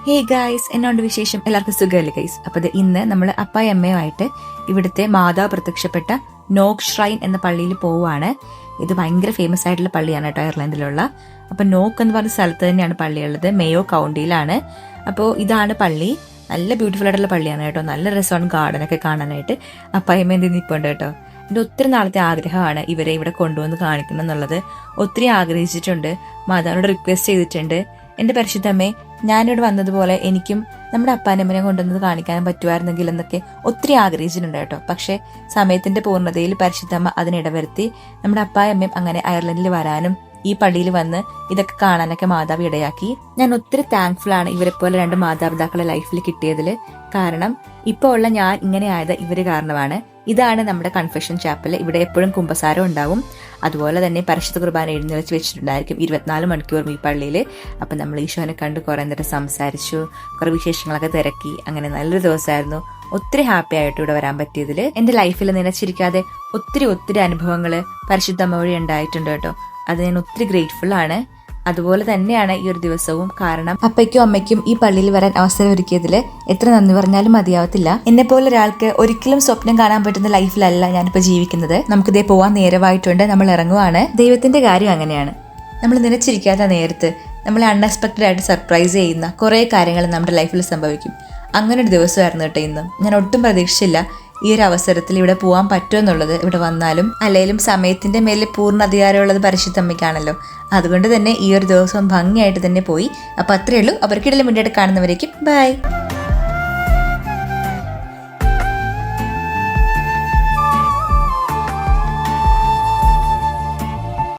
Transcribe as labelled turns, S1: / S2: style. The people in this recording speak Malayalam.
S1: ഹേ ഗൈസ്, എന്നോണ്ട് വിശേഷം? എല്ലാവർക്കും സുഖമല്ലേ ഗൈസ്? അപ്പോൾ ഇന്ന് നമ്മൾ അപ്പായും അമ്മയുമായിട്ട് ഇവിടുത്തെ മാതാവ് പ്രത്യക്ഷപ്പെട്ട നോക്ക് ഷ്രൈൻ എന്ന പള്ളിയിൽ പോവുകയാണ്. ഇത് ഭയങ്കര ഫേമസ് ആയിട്ടുള്ള പള്ളിയാണ് കേട്ടോ, അയർലൻഡിലുള്ള. അപ്പോൾ നോക്ക് എന്ന് പറഞ്ഞ സ്ഥലത്ത് തന്നെയാണ് പള്ളിയുള്ളത്, മേയോ കൗണ്ടിയിലാണ്. അപ്പോൾ ഇതാണ് പള്ളി. നല്ല ബ്യൂട്ടിഫുൾ ആയിട്ടുള്ള പള്ളിയാണ് കേട്ടോ. നല്ല രസമാണ് ഗാർഡനൊക്കെ കാണാനായിട്ട്. അപ്പായമ്മ എന്ത് നിൽപ്പുണ്ട് കേട്ടോ. എൻ്റെ ഒത്തിരി നാളത്തെ ആഗ്രഹമാണ് ഇവരെ ഇവിടെ കൊണ്ടുവന്ന് കാണിക്കണം എന്നുള്ളത്. ഒത്തിരി ആഗ്രഹിച്ചിട്ടുണ്ട്, മാതാവിനോട് റിക്വസ്റ്റ് ചെയ്തിട്ടുണ്ട്. എൻ്റെ പരിശുദ്ധമ്മേ, ഞാനിവിടെ വന്നതുപോലെ എനിക്കും നമ്മുടെ അപ്പാനമ്മനെ കൊണ്ടുവന്നത് കാണിക്കാൻ പറ്റുമായിരുന്നെങ്കിൽ എന്നൊക്കെ ഒത്തിരി ആഗ്രഹിച്ചിട്ടുണ്ട് കേട്ടോ. പക്ഷെ സമയത്തിന്റെ പൂർണ്ണതയിൽ പരിശുദ്ധമ്മ അതിനിടവരുത്തി നമ്മുടെ അപ്പായമ്മയും അങ്ങനെ അയർലൻഡിൽ വരാനും ഈ പള്ളിയിൽ വന്ന് ഇതൊക്കെ കാണാനൊക്കെ മാതാവ് ഇടയാക്കി. ഞാൻ ഒത്തിരി താങ്ക്ഫുൾ ആണ് ഇവരെ പോലെ രണ്ട് മാതാപിതാക്കളെ ലൈഫിൽ കിട്ടിയതിൽ. കാരണം ഇപ്പോൾ ഉള്ള ഞാൻ ഇങ്ങനെ ആയത് ഇവര് കാരണമാണ്. ഇതാണ് നമ്മുടെ കൺഫെഷൻ ചാപ്പൽ. ഇവിടെ എപ്പോഴും കുമ്പസാരം ഉണ്ടാവും. അതുപോലെ തന്നെ പരിശുദ്ധ കുർബാന എഴുന്നേൽച്ച് വെച്ചിട്ടുണ്ടായിരിക്കും 24 മണിക്കൂറും ഈ പള്ളിയിൽ. അപ്പം നമ്മൾ ഈശോനെ കണ്ട് കുറേ നേരം സംസാരിച്ചു, കുറേ വിശേഷങ്ങളൊക്കെ തിരക്കി. അങ്ങനെ നല്ലൊരു ദിവസമായിരുന്നു. ഒത്തിരി ഹാപ്പി ആയിട്ട് ഇവിടെ വരാൻ പറ്റിയതിൽ. എൻ്റെ ലൈഫിൽ നിലച്ചിരിക്കാതെ ഒത്തിരി അനുഭവങ്ങൾ പരിശുദ്ധ അമ്മ വഴി ഉണ്ടായിട്ടുണ്ട് കേട്ടോ. അത് ഞാൻ ഒത്തിരി ഗ്രേറ്റ്ഫുൾ ആണ്. അതുപോലെ തന്നെയാണ് ഈ ഒരു ദിവസവും. കാരണം അപ്പയ്ക്കും അമ്മയ്ക്കും ഈ പള്ളിയിൽ വരാൻ അവസരം ഒരുക്കിയതിൽ എത്ര നന്ദി പറഞ്ഞാലും മതിയാവത്തില്ല. എന്നെ പോലെ ഒരാൾക്ക് ഒരിക്കലും സ്വപ്നം കാണാൻ പറ്റുന്ന ലൈഫിലല്ല ഞാനിപ്പോൾ ജീവിക്കുന്നത്. നമുക്കിതേ പോവാൻ നേരമായിട്ടുണ്ട്, നമ്മൾ ഇറങ്ങുവാണ്. ദൈവത്തിന്റെ കാര്യം അങ്ങനെയാണ്. നമ്മൾ നിലച്ചിരിക്കാത്ത നേരത്ത് നമ്മളെ അൺഎക്സ്പെക്റ്റഡ് ആയിട്ട് സർപ്രൈസ് ചെയ്യുന്ന കുറേ കാര്യങ്ങൾ നമ്മുടെ ലൈഫിൽ സംഭവിക്കും. അങ്ങനെ ഒരു ദിവസമായിരുന്നു കേട്ടോ ഇന്നും. ഞാൻ ഒട്ടും പ്രതീക്ഷിച്ചില്ല ഈ ഒരു അവസരത്തിൽ ഇവിടെ പോകാൻ പറ്റുമെന്നുള്ളത്. ഇവിടെ വന്നാലും അല്ലെങ്കിലും സമയത്തിന്റെ മേലെ പൂർണ്ണ അധികാരമുള്ളത് പരിശുദ്ധമ്മയ്ക്കാണല്ലോ. അതുകൊണ്ട് തന്നെ ഈ ഒരു ദിവസം ഭംഗിയായിട്ട് തന്നെ പോയി. അപ്പൊ അത്രയേ ഉള്ളൂ. അവർക്കിടയിൽ മുന്നേറ്റ് കാണുന്നവരേക്കും ബൈ.